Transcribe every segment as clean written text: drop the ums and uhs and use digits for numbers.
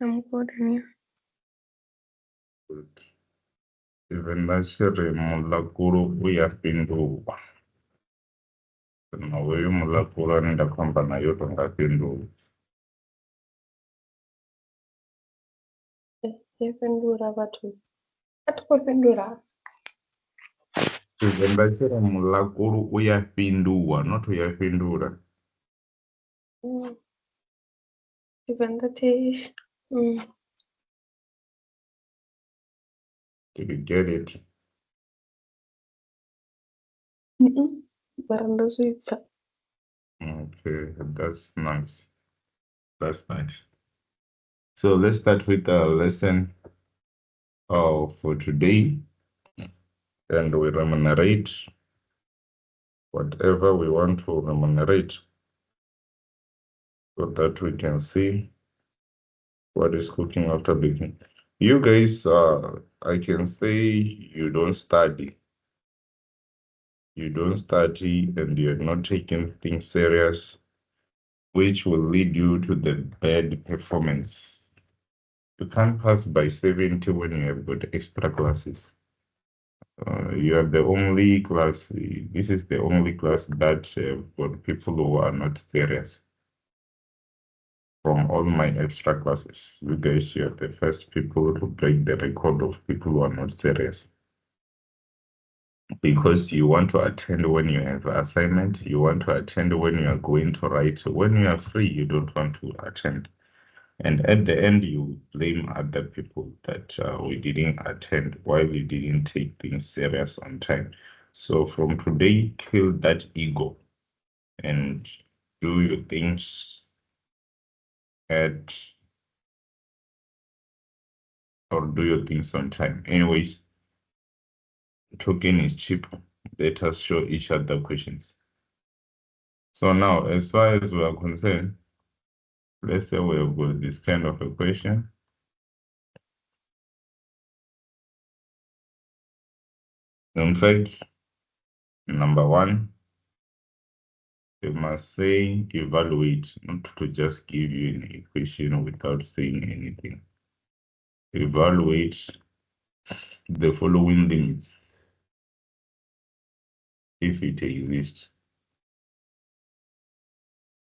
I'm good, and you? Good. Even nashere mulakulu uyapindulwa. Na wewe mulakulu anaenda kwamba na yote ngapindulwa. Yapindura batho. Atikopindura. Even nashere mulakulu uyapindulwa, not uyapindula. Tivenda tish. Did you get it? Baranda suipa. Okay, that's nice. That's nice. So let's start with the lesson for today, and we remunerate whatever we want to remunerate so that we can see what is cooking after baking. You guys, I can say you don't study. You don't study and you're not taking things serious, which will lead you to the bad performance. You can't pass by 70 when you have got extra classes. You are the only class, this is the only class that for people who are not serious. From all my extra classes, you guys, you are the first people to break the record of people who are not serious. Because you want to attend when you have assignment, you want to attend when you are going to write. When you are free, you don't want to attend. And at the end, you blame other people that we didn't attend while you didn't take things serious on time. So from today, kill that ego and do your things at or do your things on time. Anyways, token is cheap. Let us show each other questions. So now, as far as we are concerned, let's say we have got this kind of a question. In fact, number one, you must say evaluate, not to just give you an equation without saying anything. Evaluate the following limits if it exists.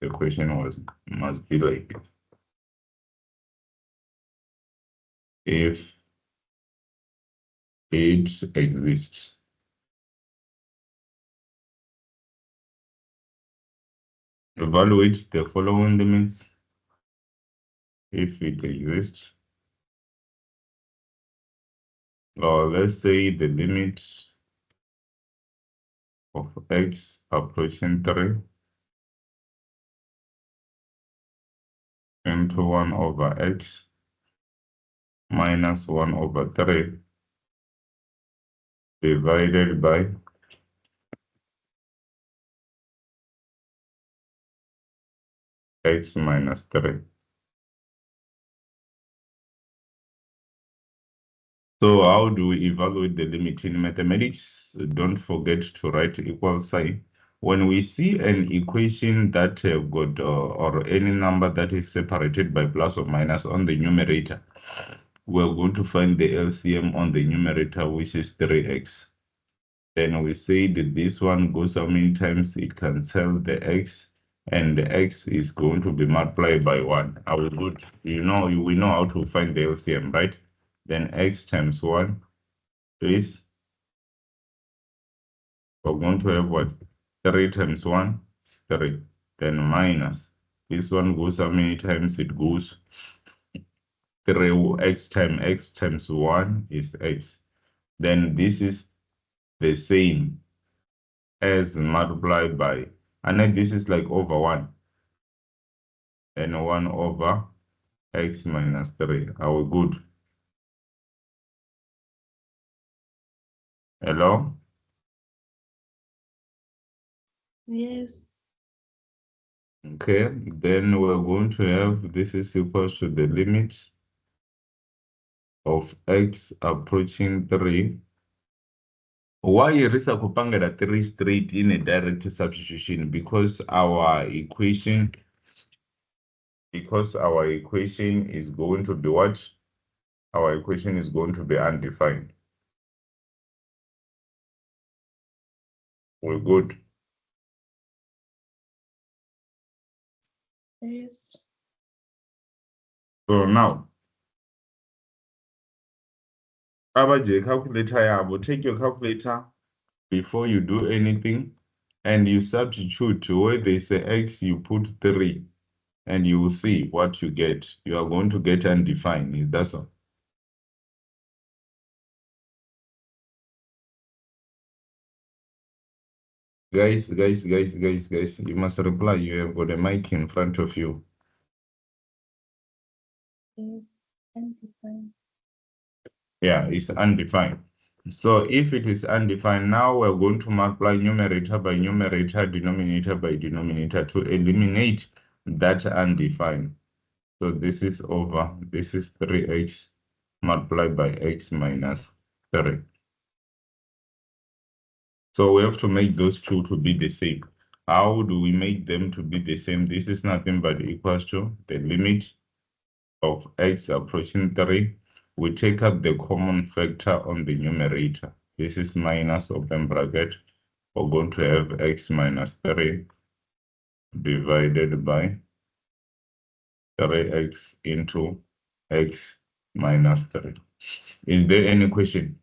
The question must be like, if it exists. Evaluate the following limits if it exists. Or let's say the limit of x approaching 3 into 1 over x minus 1 over 3 divided by x minus 3. So how do we evaluate the limit in mathematics? Don't forget to write equal sign. When we see an equation that got or any number that is separated by plus or minus on the numerator, we're going to find the LCM on the numerator, which is 3x. Then we say that this one goes how many times it cancel the x, and the x is going to be multiplied by 1. Our good, we know how to find the LCM, right? Then x times 1 is, we're going to have what? 3 times 1 is 3. Then minus, this one goes how many times it goes? 3 x times 1 is x. Then this is the same as multiplied by, and then this is like over 1. And 1 over x minus 3. Are we good? Hello? Yes. Okay, then we're going to have this is equals to the limit of x approaching 3. Why is kupanga 3 straight in a direct substitution? Because our equation because our equation is going to be what? Our equation is going to be undefined. We're good. Yes. So now, abaje calculator yabo, take your calculator before you do anything, and you substitute where they say x, you put 3, and you will see what you get. You are going to get undefined. That's all. Guys, you must reply. You have got a mic in front of you. Yes. Undefined. Yeah, it's undefined. So if it is undefined, now we're going to multiply numerator by numerator, denominator by denominator to eliminate that undefined. So this is over, this is 3x multiplied by x minus 3. So we have to make those two to be the same. How do we make them to be the same? This is nothing but equals to the limit of x approaching 3. We take up the common factor on the numerator. This is minus open bracket. We're going to have x minus 3 divided by 3x into x minus 3. Is there any question?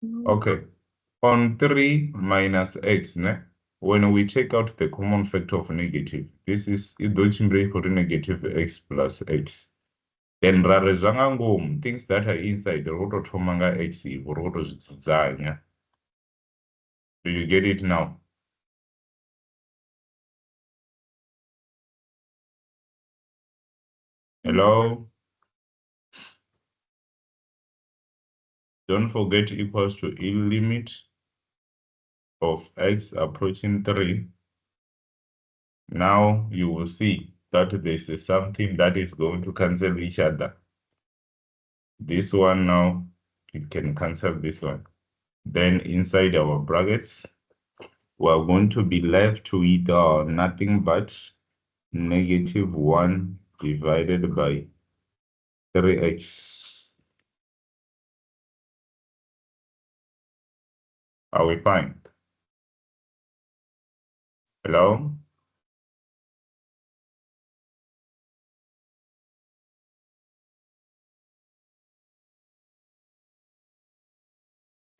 No. Okay. On 3 minus x, when we take out the common factor of negative, this is for negative x plus x. Then things that are inside the rototomanga x, do you get it now? Hello? Don't forget equals to a limit of x approaching 3. Now you will see that this is something that is going to cancel each other. This one now, it can cancel this one. Then inside our brackets, we're going to be left with nothing but negative 1 divided by 3x. Are we fine? Hello?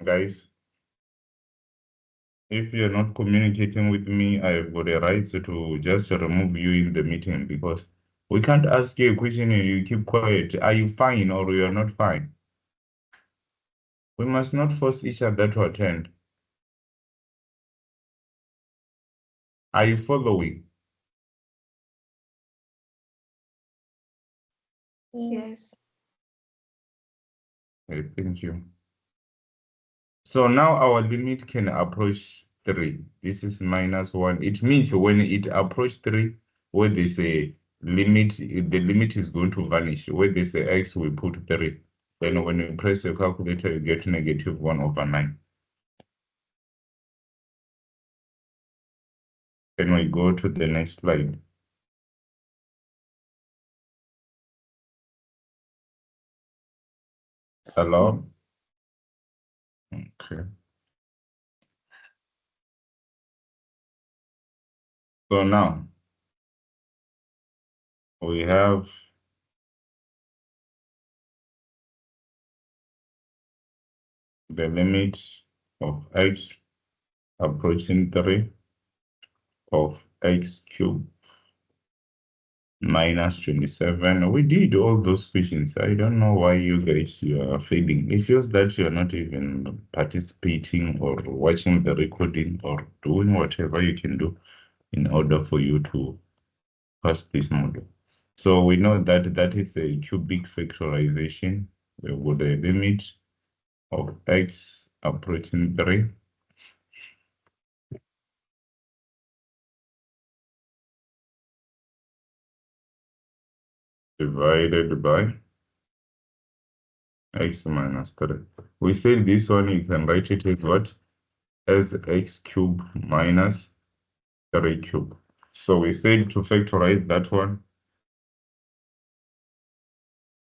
Guys, if you're not communicating with me, I've got a right to just remove you in the meeting because we can't ask you a question and you keep quiet. Are you fine or you're not fine? We must not force each other to attend. Are you following? Yes. Okay, thank you. So now our limit can approach 3. This is minus 1. It means when it approaches 3, where they say limit, the limit is going to vanish. Where they say x, we put 3. Then when you press your calculator, you get negative 1/9. Then we go to the next slide. Hello? Okay. So now we have the limit of x approaching 3 of x cubed minus 27. We did all those questions. I don't know why you guys you are failing. It feels that you're not even participating or watching the recording or doing whatever you can do in order for you to pass this model. So we know that that is a cubic factorization with a limit of x approaching 3 divided by x minus 3. We said this one, you can write it as what? As x cubed minus 3 cubed. So we said to factorize that one.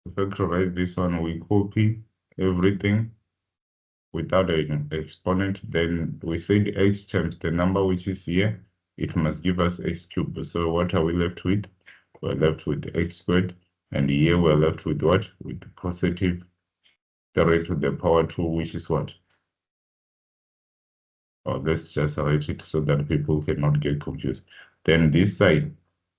To factorize this one, we copy everything without an exponent. Then we said x times the number which is here, it must give us x cubed. So what are we left with? We're left with x squared. And here we're left with what? With positive 3 to the power 2, which is what? Or let's just write it so that people cannot get confused. Then this side,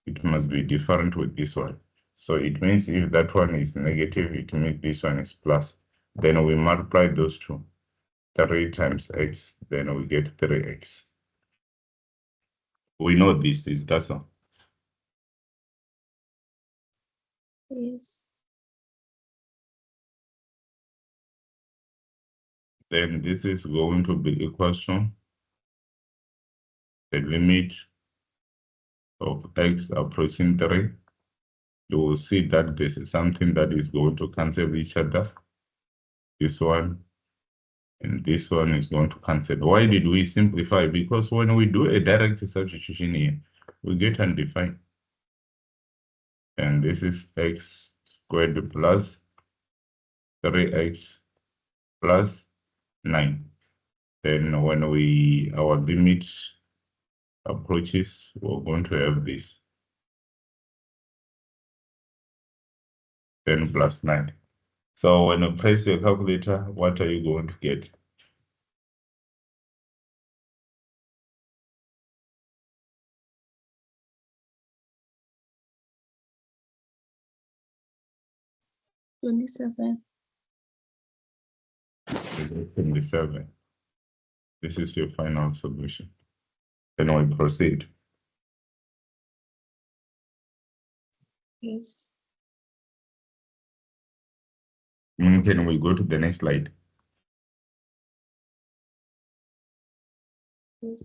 it must be different with this one. So it means if that one is negative, it means this one is plus. Then we multiply those two. 3 times x, then we get 3x. We know this is that's all. Yes. Then this is going to be equal to the limit of x approaching 3. You will see that this is something that is going to cancel each other. This one and this one is going to cancel. Why did we simplify? Because when we do a direct substitution here, we get undefined. And this is x squared plus 3x plus 9. Then when our limit approaches, we're going to have this 10 plus 9. So when you press your calculator, what are you going to get? $27. 27. This is your final solution. Then we proceed. Yes. Can we go to the next slide? Yes.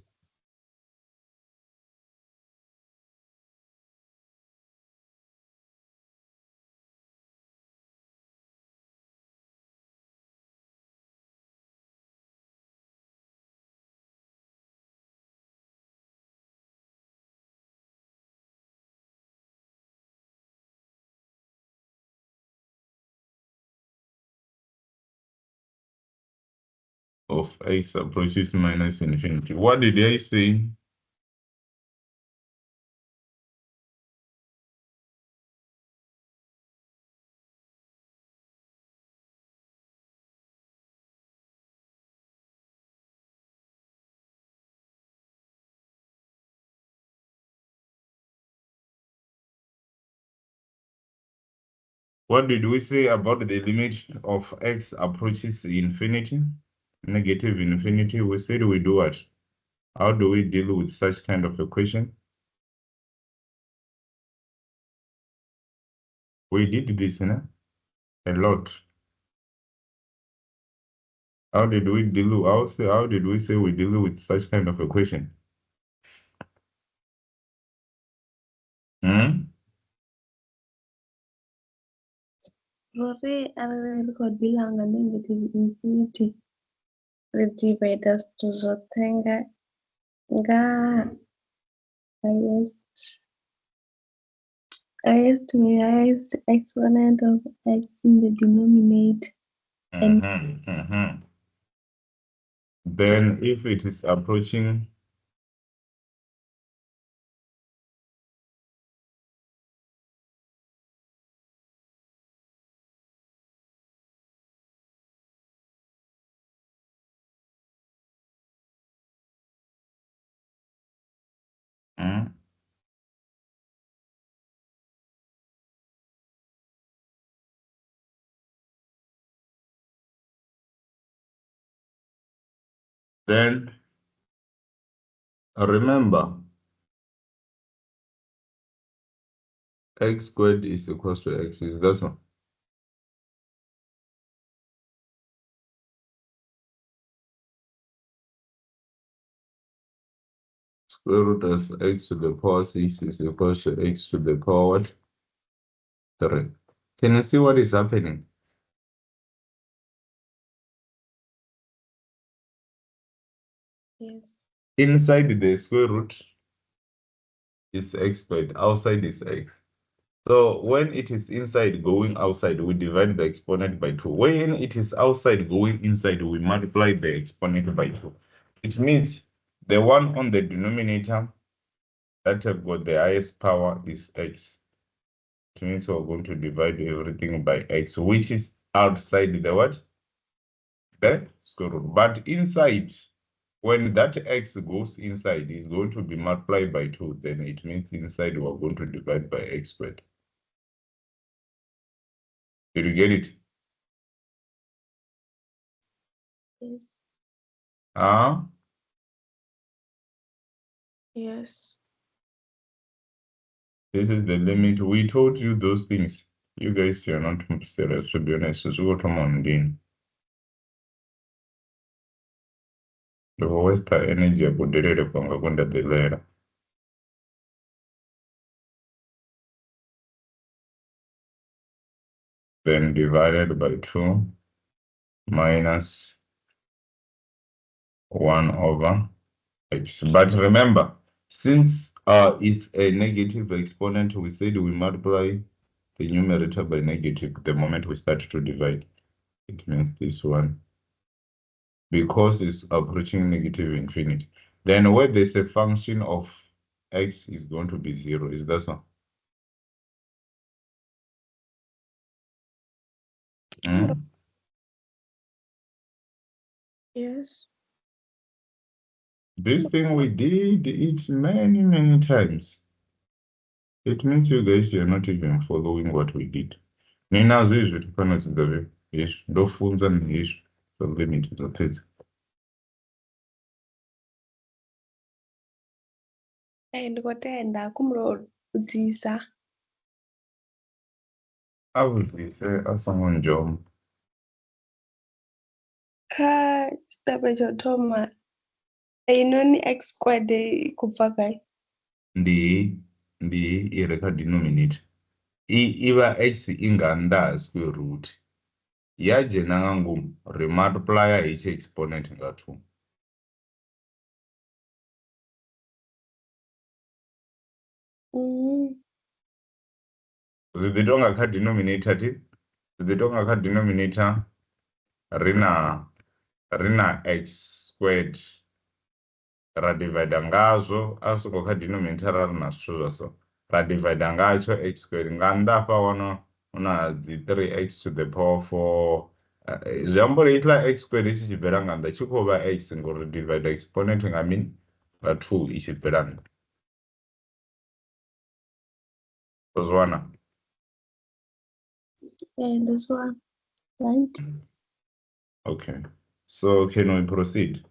Of x approaches minus infinity. What did I say? What did we say about the limit of x approaches infinity? Negative infinity. We said we do what? How do we deal with such kind of equation? We did this, a lot. How did we deal? How did we say we deal with such kind of equation? Hmm? Rore ararerikhodila nga negative infinity redividers tuzotenga nga highest exponent of x in the denominator. Then if it is approaching then remember x squared is equals to x. Is that so? Square root of x to the power 6 is equals to x to the power what? 3. Can you see what is happening? Yes. Inside the square root is x squared, outside is x. So when it is inside going outside, we divide the exponent by 2. When it is outside going inside, we multiply the exponent by 2. It means the one on the denominator that have got the highest power is x. It means we're going to divide everything by x, which is outside the what? The square root. But inside, when that x goes inside, is going to be multiplied by 2. Then it means inside we're going to divide by x squared. Did you get it? Yes. Yes. This is the limit. We told you those things. You guys, you're not serious, to be honest. So come on, Dean. The always energy about the later. Then divided by 2 minus 1 over x. But remember, since it's a negative exponent, we said we multiply the numerator by negative the moment we start to divide. It means this one, because it's approaching negative infinity. Then where there's a function of x is going to be 0, is that so? Yes. This thing we did it many, many times. It means you guys are not even following what we did. Ninazo izvi panodzidza izvi ndofunza neizvi limit dzapedza. Ndikotenda kumurodzidzisa. Auzise asongonjomo. Kha chitape chothoma inoni x squared kubva kai? Ndi iri kadenominator. Iva x inganda square root. Yaje nangangu remultiplier ichi exponent nga 2. Zvibitonga kadenominator ti? Zvibitonga kadenominator rina x squared radivhaidha ngazvo asvika kadenominator rarina zvithu zvaso radivhaidha ngacho x squared ngandafa una 3x to the power 4 zvamboreitla x squared ichichibvera nganda chikova x ngori divhaidha exponent ngamini nga2 ichibvera nga tozwana. Ndozwa. Right. Okay, so can we proceed?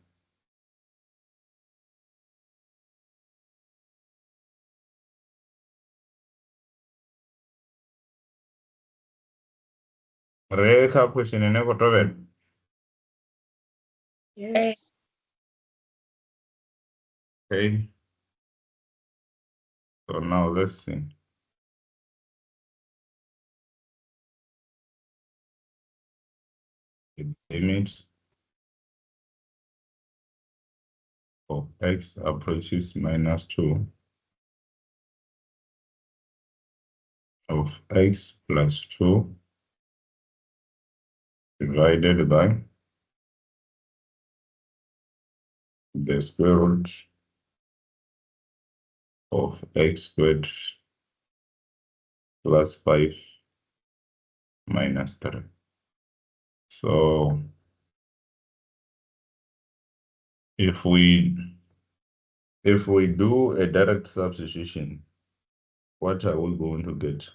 Reka question inekotovera. Yes. Okay, so now let's see. The limit of x approaches -2 of x plus 2 divided by the square root of x squared plus 5 minus 3. So if we do a direct substitution, what are we going to get?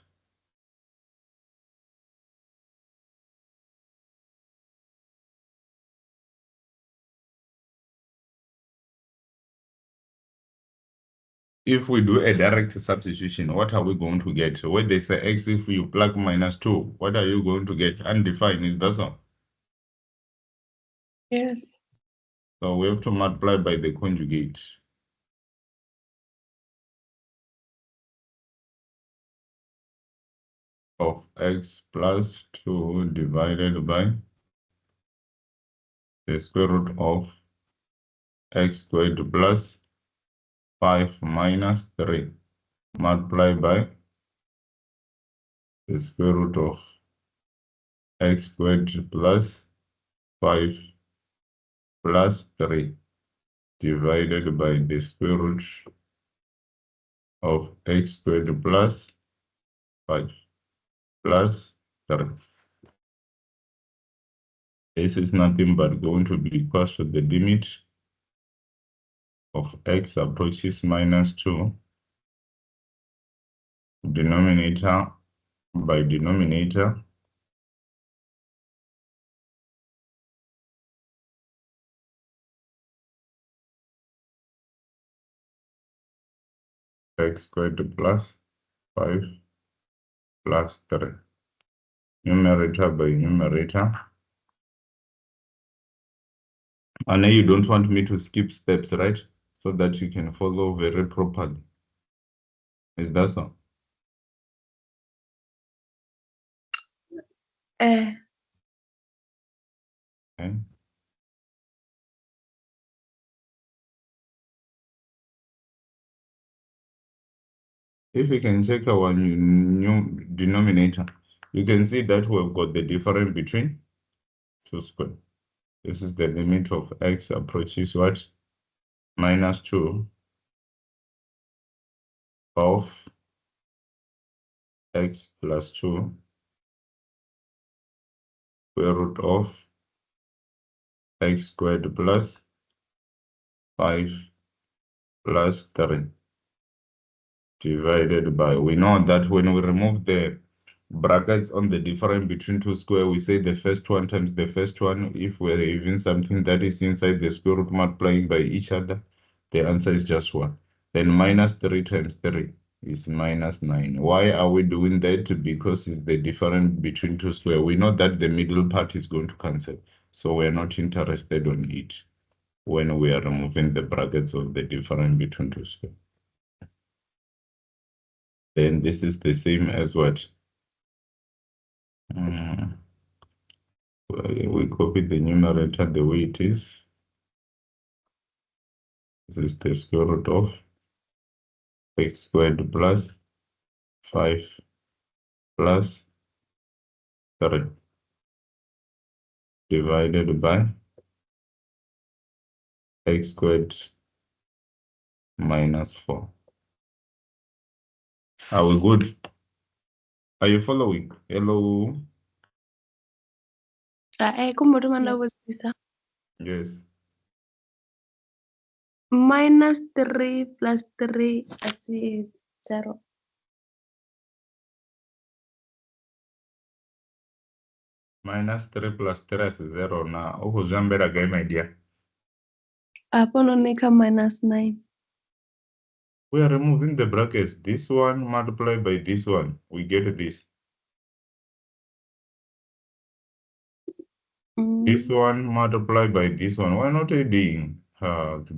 If we do a direct substitution, what are we going to get? Where they say x, if you plug -2, what are you going to get? Undefined, is that so? Yes. So we have to multiply by the conjugate of x plus 2 divided by the square root of x squared plus 5 minus 3 multiplied by the square root of x squared plus 5 plus 3 divided by the square root of x squared plus 5 plus 3. This is nothing but going to be equal to the limit of x approaches minus 2, denominator by denominator, x squared plus 5 plus 3. Numerator by numerator. I know you don't want me to skip steps, right? So that you can follow very properly. Is that so? Okay. If you can check our new denominator, you can see that we've got the difference between 2 squared. This is the limit of x approaches what? Minus 2 of x plus 2 square root of x squared plus 5 plus 3 divided by, we know that when we remove the brackets on the difference between 2 square, we say the first one times the first one. If we're having something that is inside the square root multiplying by each other, the answer is just 1. Then minus 3 times 3 is minus 9. Why are we doing that? Because it's the difference between 2 square. We know that the middle part is going to cancel, so we're not interested on it when we are removing the brackets of the difference between 2 square. Then this is the same as what? We copy the numerator the way it is. This is the square root of x squared plus 5 plus 3 divided by x squared minus 4. Are we good? Are you following? Hello? Kumbe tumanda kuzisa. Yes. Minus 3 plus 3 is 0. Minus 3 plus 3 is 0 now. Oh, Zambera guy, my dear. Hapo naoneka minus 9. We are removing the brackets. This one multiplied by this one. We get this. This one multiplied by this one. Why not adding? We have.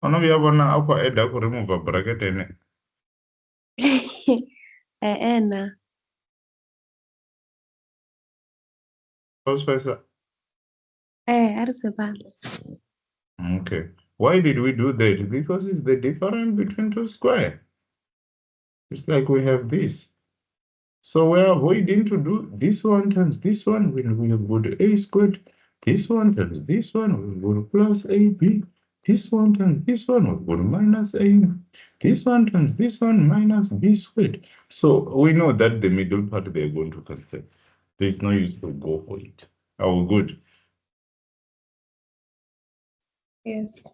We have one aqua add up remove a bracket in it. Na. Ariseba. Okay. Why did we do that? Because it's the difference between 2 square. It's like we have this. So we're avoiding to do this one times this one when we have got a squared. This one times this one, we've got plus ab. This one times this one, we've got minus a. This one times this one minus b squared. So we know that the middle part they're going to cancel. There's no use to go for it. Are we good? Yes.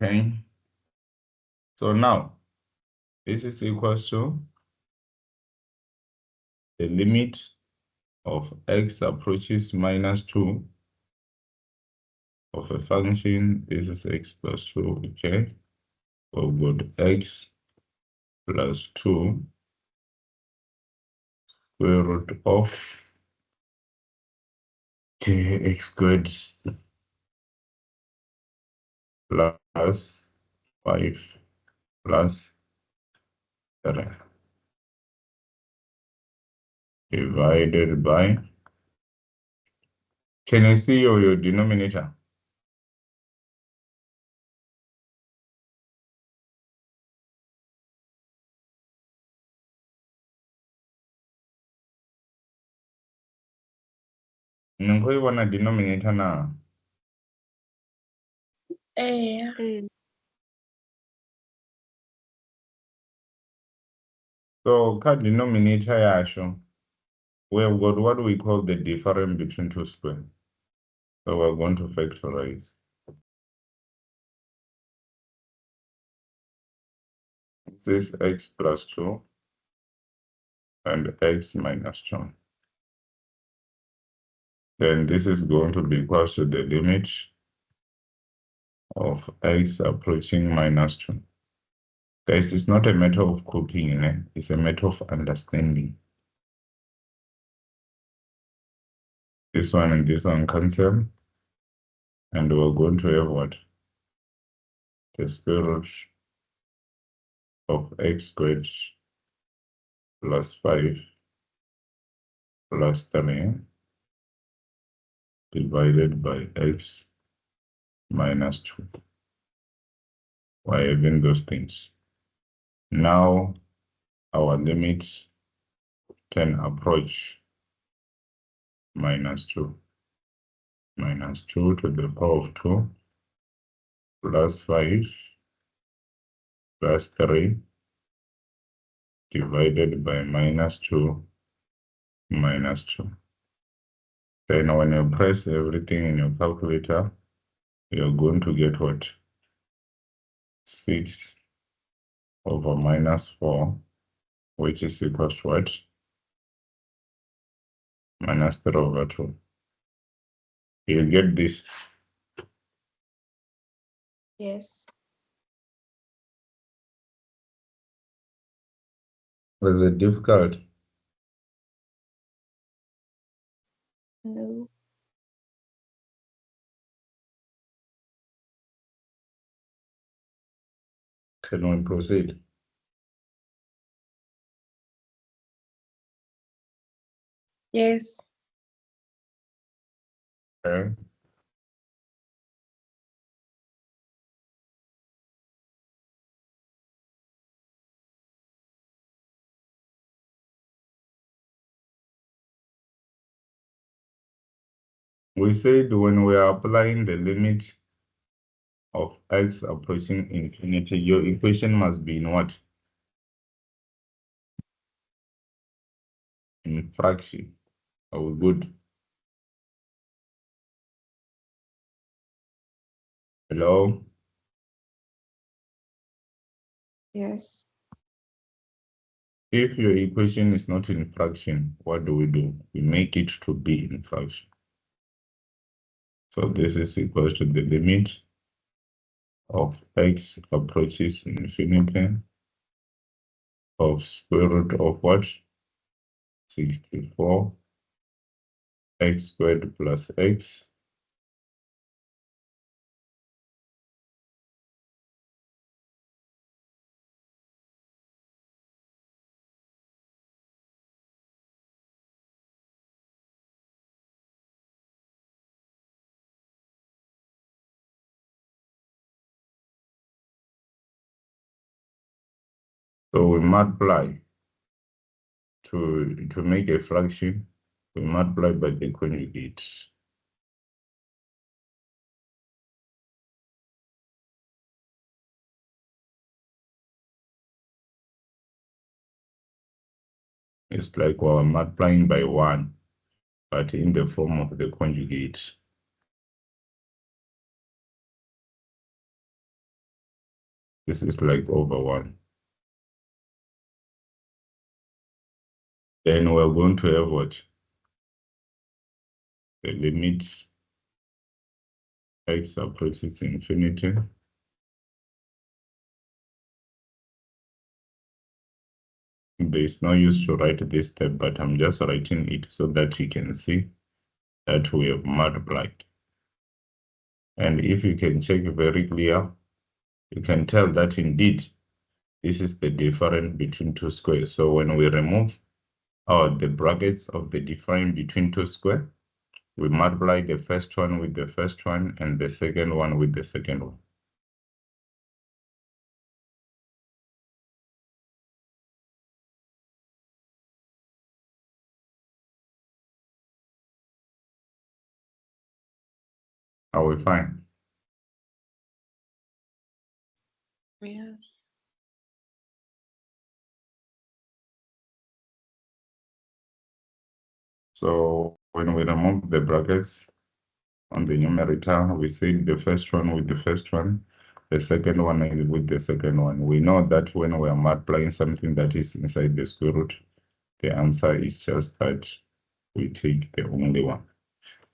Okay. So now, this is equals to the limit of x approaches minus 2 of a function. This is x plus 2, okay? We've got x plus 2 square root of x squared plus 5 plus 3 divided by, can you see your denominator? Ningoiwana denominator na. So denominator yasho, we have got what we call the difference between two squares. So we're going to factorize. This is x plus 2 and x minus 2. Then this is going to be equal to the limit of x approaching minus 2. Guys, it's not a matter of copying, it's a matter of understanding. This one and this one cancel. And we're going to have what? The square root of x squared plus 5 plus 3 divided by x minus 2. We're having those things. Now our limits can approach minus 2. Minus 2 to the power of 2 plus 5 plus 3 divided by minus 2 minus 2. Then when you press everything in your calculator, you're going to get what? 6 over minus 4, which is equal to what? Minus 3 over 2. You get this? Yes. Was it difficult? No. Can we proceed? Yes. Okay. We said when we are applying the limit of x approaching infinity, your equation must be in what? In fraction. Are we good? Hello? Yes. If your equation is not in fraction, what do? We make it to be in fraction. So this is equal to the limit of x approaches infinity of square root of what? 64 x squared plus x so we multiply to make a fraction, we multiply by the conjugate. It's like we're multiplying by 1, but in the form of the conjugate. This is like over 1. Then we're going to have what? The limit x approaches infinity. There's no use to write this step, but I'm just writing it so that you can see that we have multiplied. And if you can check very clear, you can tell that indeed this is the difference between two squares. So when we remove the brackets of the difference between two squares, we multiply the first one with the first one and the second one with the second one. Are we fine? Yes. So when we remove the brackets on the numerator, we say the first one with the first one, the second one is with the second one. We know that when we are multiplying something that is inside the square root, the answer is just that we take the only one.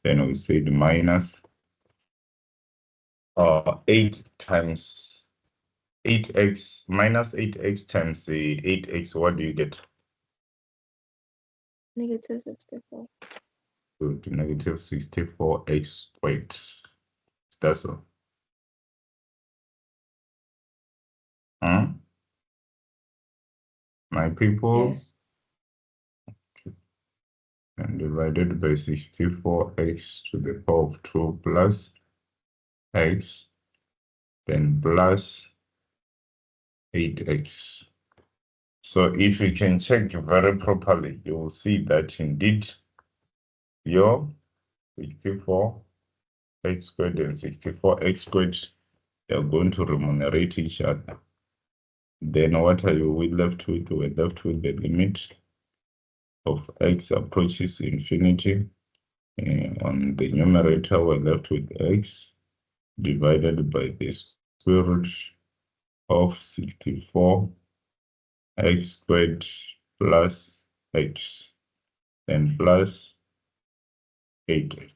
Then we say the minus 8 times 8x minus 8x times the 8x. What do you get? Negative 64. Good, negative 64x squared. That's all. My people, Yes. and divided by 64x to the power of 2 plus x, then plus 8x. So if you can check very properly, you will see that indeed your 64x squared and 64x squared, they are going to remunerate each other. Then what are we left with? We're left with the limit of x approaches infinity. On the numerator, we're left with x divided by the square root of 64 x squared plus x, and plus 8x.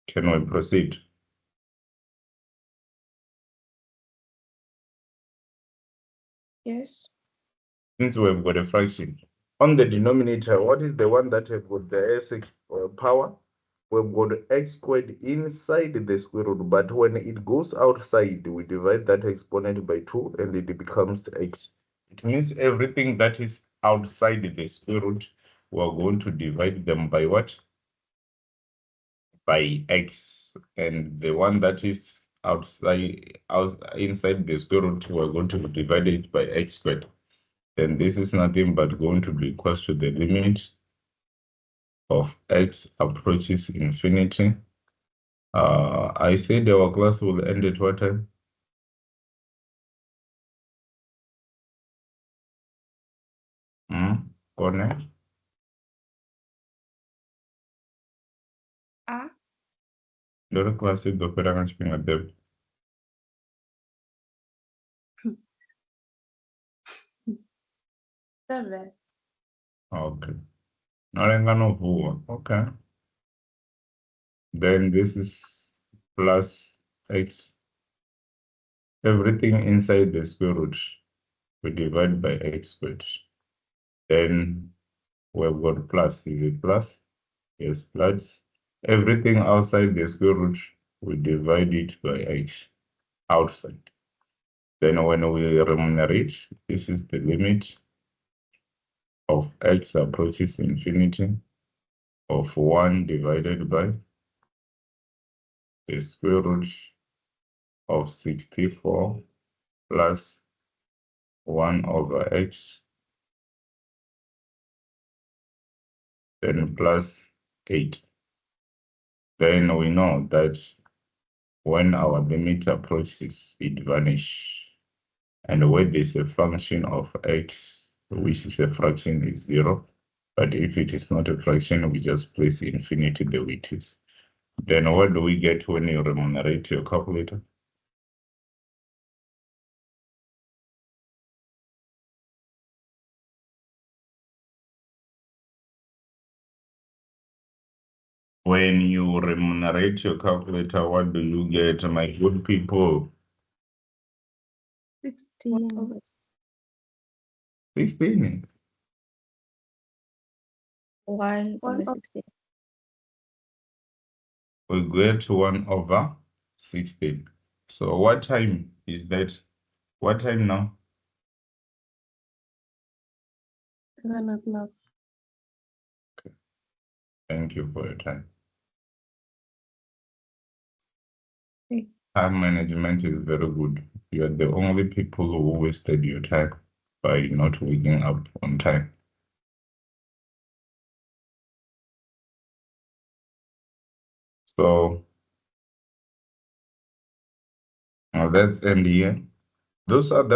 Can we proceed? Yes. Since we've got a fraction, on the denominator, what is the one that have got the sx power? We've got x squared inside the square root, but when it goes outside, we divide that exponent by 2 and it becomes x. It means everything that is outside the square root, we're going to divide them by what? By x. And the one that is inside the square root, we're going to divide it by x squared. Then this is nothing but going to be equal to the limit of x approaches infinity. I said our class will end at what time? Corner? Ah. Loro classe dopo ragazzi prima del. Seven. Okay. Nalengano vuwa. Okay. Then this is plus x. Everything inside the square root we divide by x squared. Then we've got plus. Is it plus? Yes, plus. Everything outside the square root we divide it by x outside. Then when we remunerate, this is the limit of x approaches infinity of 1 divided by the square root of 64 plus 1 over x, then plus 8. Then we know that when our limit approaches, it vanishes. And when there's a function of x, which is a fraction, is 0. But if it is not a fraction, we just place infinity the way it is. Then what do we get when you remunerate your calculator? When you remunerate your calculator, what do you get, my good people? 16. 16. 1 over 16. We get 1 over 16. So what time is that? What time now? 7 o'clock. Thank you for your time. Okay. Time management is very good. You are the only people who wasted your time by not waking up on time. So Let's end here. Those are the